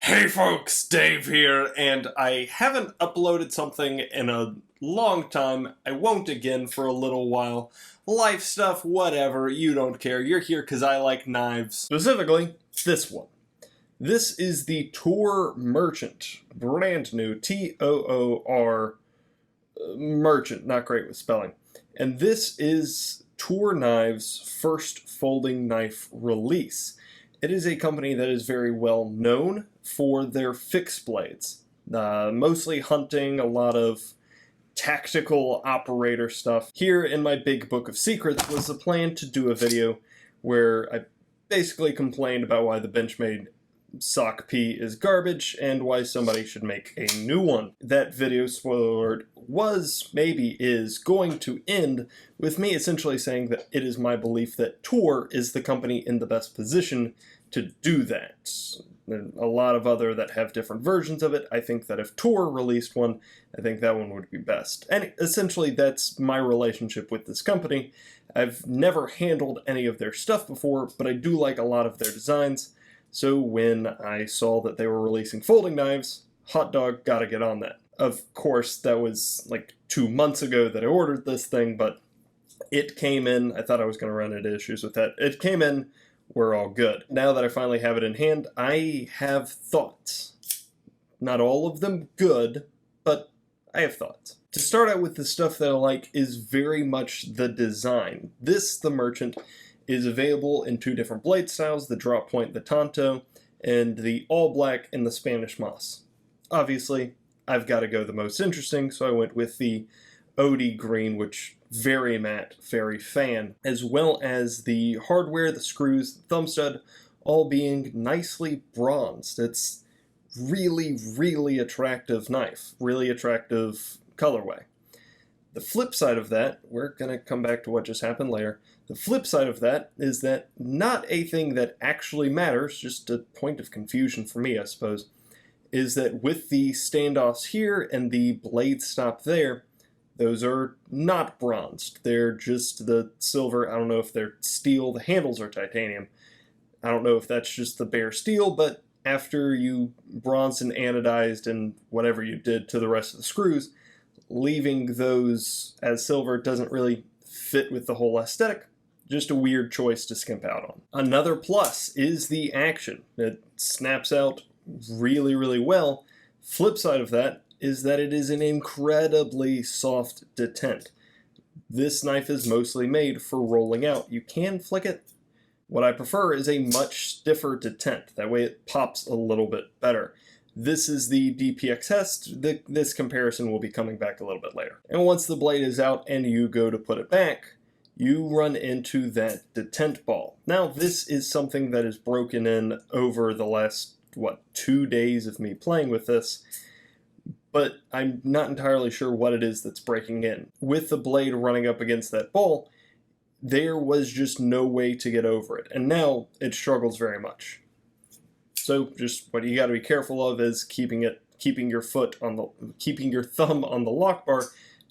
Hey folks, Dave here, and I haven't uploaded something in a long time. I won't again for a little while. Life stuff, whatever, you don't care. You're here because I like knives. Specifically, this one. This is the Toor Merchant. Brand new, Toor Merchant, not great with spelling. And this is Toor Knives' first folding knife release. It is a company that is very well known for their fixed blades. Mostly hunting, a lot of tactical operator stuff. Here in my big book of secrets was the plan to do a video where I basically complained about why the Benchmade sock P is garbage and why somebody should make a new one. That video, spoiler alert, is going to end with me essentially saying that it is my belief that Toor is the company in the best position to do that. There are a lot of other that have different versions of it. I think that if Toor released one, I think that one would be best. And essentially that's my relationship with this company. I've never handled any of their stuff before, but I do like a lot of their designs. So when I saw that they were releasing folding knives, hot dog, gotta get on that. Of course, that was like 2 months ago that I ordered this thing, but it came in. I thought I was going to run into issues with that. It came in, we're all good. Now that I finally have it in hand, I have thoughts. Not all of them good, but I have thoughts. To start out with, the stuff that I like is very much the design. This, the Merchant, is available in 2 different blade styles, the drop point, the tanto, and the all black and the Spanish moss. Obviously, I've got to go the most interesting, so I went with the OD green, which very matte, very fan, as well as the hardware, the screws, the thumb stud, all being nicely bronzed. It's really, really attractive knife, really attractive colorway. The flip side of that, we're going to come back to what just happened later. The flip side of that is that not a thing that actually matters, just a point of confusion for me, I suppose, is that with the standoffs here and the blade stop there, those are not bronzed. They're just the silver. I don't know if they're steel. The handles are titanium. I don't know if that's just the bare steel, but after you bronzed and anodized and whatever you did to the rest of the screws, leaving those as silver doesn't really fit with the whole aesthetic. Just a weird choice to skimp out on. Another plus is the action. It snaps out really, really well. Flip side of that is that it is an incredibly soft detent. This knife is mostly made for rolling out. You can flick it. What I prefer is a much stiffer detent. That way it pops a little bit better. This is the DPX test. This comparison will be coming back a little bit later. And once the blade is out and you go to put it back, you run into that detent ball. Now, this is something that is broken in over the last, 2 days of me playing with this, but I'm not entirely sure what it is that's breaking in. With the blade running up against that ball, there was just no way to get over it, and now it struggles very much. So just what you got to be careful of is keeping your thumb on the lock bar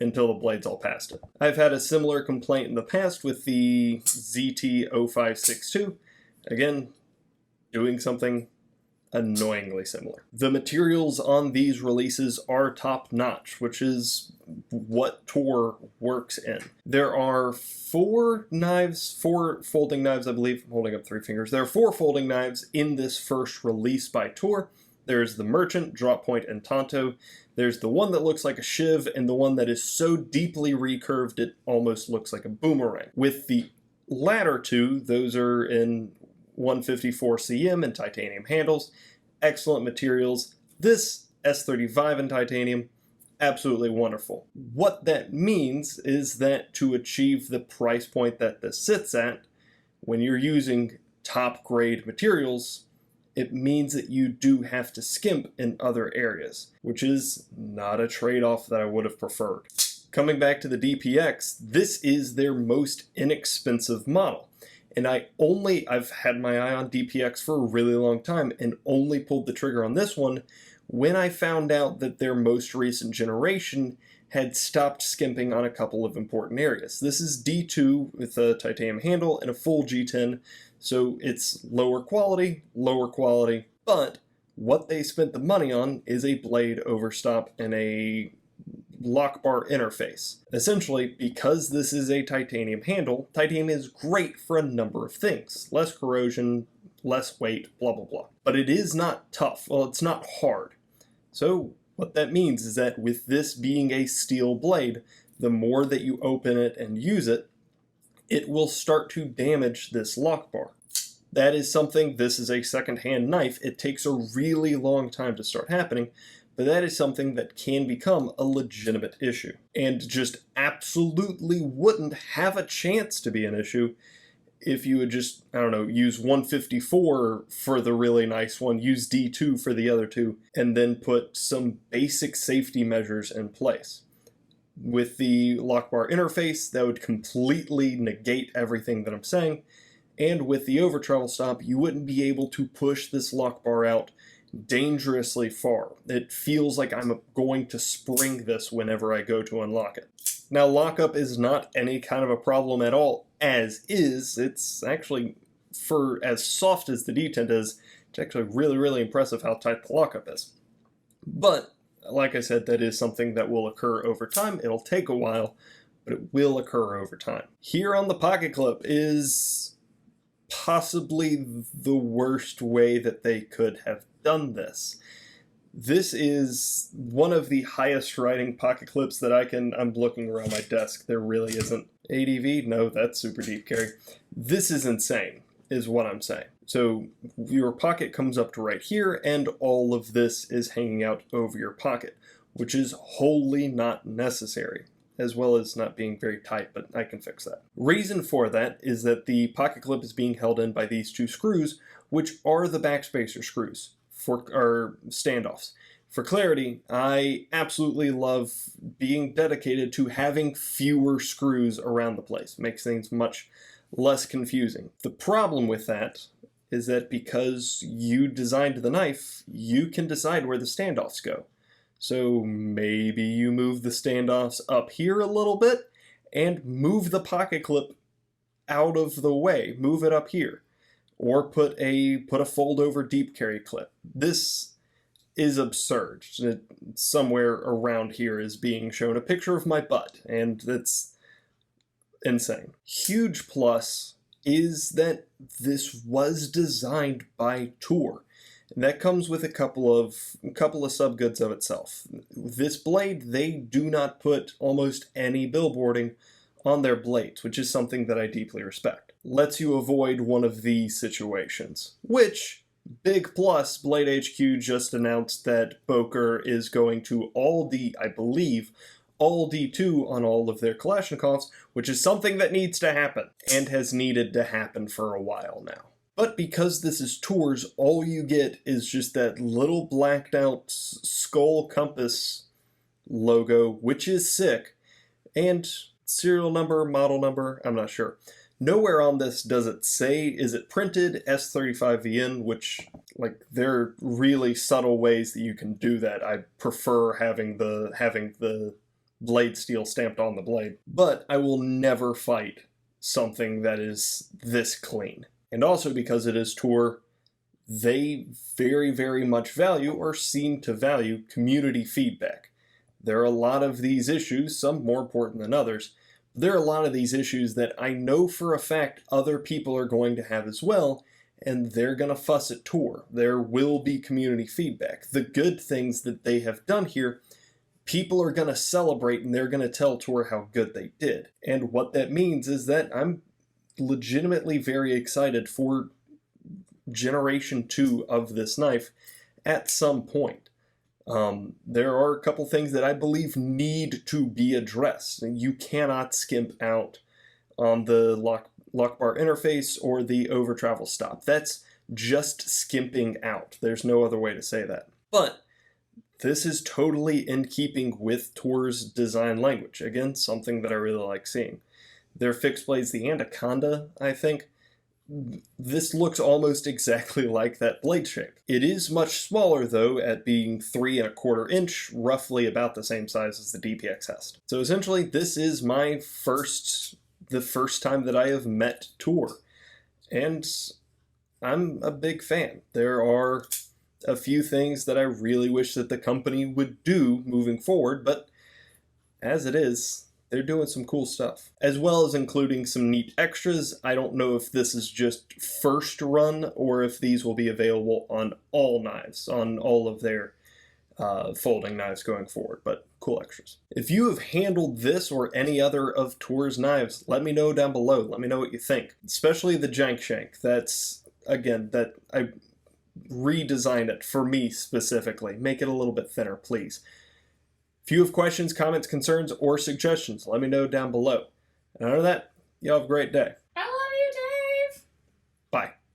until the blade's all past it. I've had a similar complaint in the past with the ZT0562. Again, doing something annoyingly similar. The materials on these releases are top-notch, which is what Toor works in. There are 4 folding knives, I believe. I'm holding up 3 fingers. There are 4 folding knives in this first release by Toor. There's the Merchant, drop point, and tanto. There's the one that looks like a shiv, and the one that is so deeply recurved it almost looks like a boomerang. With the latter 2, those are in 154 cm and titanium handles. Excellent materials. This S35VN Titanium, absolutely wonderful. What that means is that to achieve the price point that this sits at, when you're using top grade materials, it means that you do have to skimp in other areas, which is not a trade-off that I would have preferred. Coming back to the DPX, this is their most inexpensive model. And I've had my eye on DPX for a really long time and only pulled the trigger on this one when I found out that their most recent generation had stopped skimping on a couple of important areas. This is D2 with a titanium handle and a full G10, so it's lower quality, but What they spent the money on is a blade overstop and a lockbar interface. Essentially, because this is a titanium handle, titanium is great for a number of things. Less corrosion, less weight, blah blah blah. But it is not tough. Well, it's not hard. So what that means is that with this being a steel blade, the more that you open it and use it, it will start to damage this lock bar. That is something, this is a second-hand knife, it takes a really long time to start happening, but that is something that can become a legitimate issue. And just absolutely wouldn't have a chance to be an issue if you would just, I don't know, use 154 for the really nice one, use D2 for the other two, and then put some basic safety measures in place. With the lockbar interface, that would completely negate everything that I'm saying, and with the over travel stop, you wouldn't be able to push this lockbar out dangerously far. It feels like I'm going to spring this whenever I go to unlock it. Now, lockup is not any kind of a problem at all, as is. It's actually, for as soft as the detent is, it's actually really, really impressive how tight the lockup is. But, like I said, that is something that will occur over time. It'll take a while, but it will occur over time. Here on the pocket clip is possibly the worst way that they could have done this. This is one of the highest riding pocket clips that I'm looking around my desk. There really isn't. ADV? No, that's super deep carry. This is insane, is what I'm saying. So your pocket comes up to right here, and all of this is hanging out over your pocket, which is wholly not necessary, as well as not being very tight, but I can fix that. Reason for that is that the pocket clip is being held in by these two screws, which are the backspacer screws for our standoffs. For clarity, I absolutely love being dedicated to having fewer screws around the place. It makes things much less confusing. The problem with that is that because you designed the knife, you can decide where the standoffs go. So maybe you move the standoffs up here a little bit and move the pocket clip out of the way. Move it up here. Or put a fold over deep carry clip. This is absurd. Somewhere around here is being shown a picture of my butt, and it's insane. Huge plus is that this was designed by Toor. And that comes with a couple of subgoods of itself. This blade, they do not put almost any billboarding on their blades, which is something that I deeply respect. Lets you avoid one of these situations, which, big plus, Blade HQ just announced that Boker is going to all D2 on all of their Kalashnikovs, which is something that needs to happen, and has needed to happen for a while now. But because this is Toor's, all you get is just that little blacked out skull compass logo, which is sick, and serial number, model number, I'm not sure. Nowhere on this does it say, is it printed S35VN, which, like, there are really subtle ways that you can do that. I prefer having the blade steel stamped on the blade. But I will never fight something that is this clean. And also because it is Toor, they very, very much value, or seem to value, community feedback. There are a lot of these issues, some more important than others. There are a lot of these issues that I know for a fact other people are going to have as well, and they're going to fuss at Toor. There will be community feedback. The good things that they have done here, people are going to celebrate, and they're going to tell Toor how good they did. And what that means is that I'm legitimately very excited for Generation 2 of this knife at some point. There are a couple things that I believe need to be addressed. You cannot skimp out on the lockbar interface or the over travel stop. That's just skimping out. There's no other way to say that. But this is totally in keeping with Toor's design language. Again, something that I really like seeing. Their fixed blades, the Anaconda, I think, this looks almost exactly like that blade shape. It is much smaller though, at being 3 1/4 inch, roughly about the same size as the DPX Hest. So essentially this is the first time that I have met Toor, and I'm a big fan. There are a few things that I really wish that the company would do moving forward, but as it is, they're doing some cool stuff. As well as including some neat extras. I don't know if this is just first run or if these will be available on all knives, on all of their folding knives going forward, but cool extras. If you have handled this or any other of Toor's knives, let me know down below. Let me know what you think, especially the jank shank. That's, again, that I redesign it for me specifically. Make it a little bit thinner, please. If you have questions, comments, concerns, or suggestions, let me know down below. And other than that, y'all have a great day.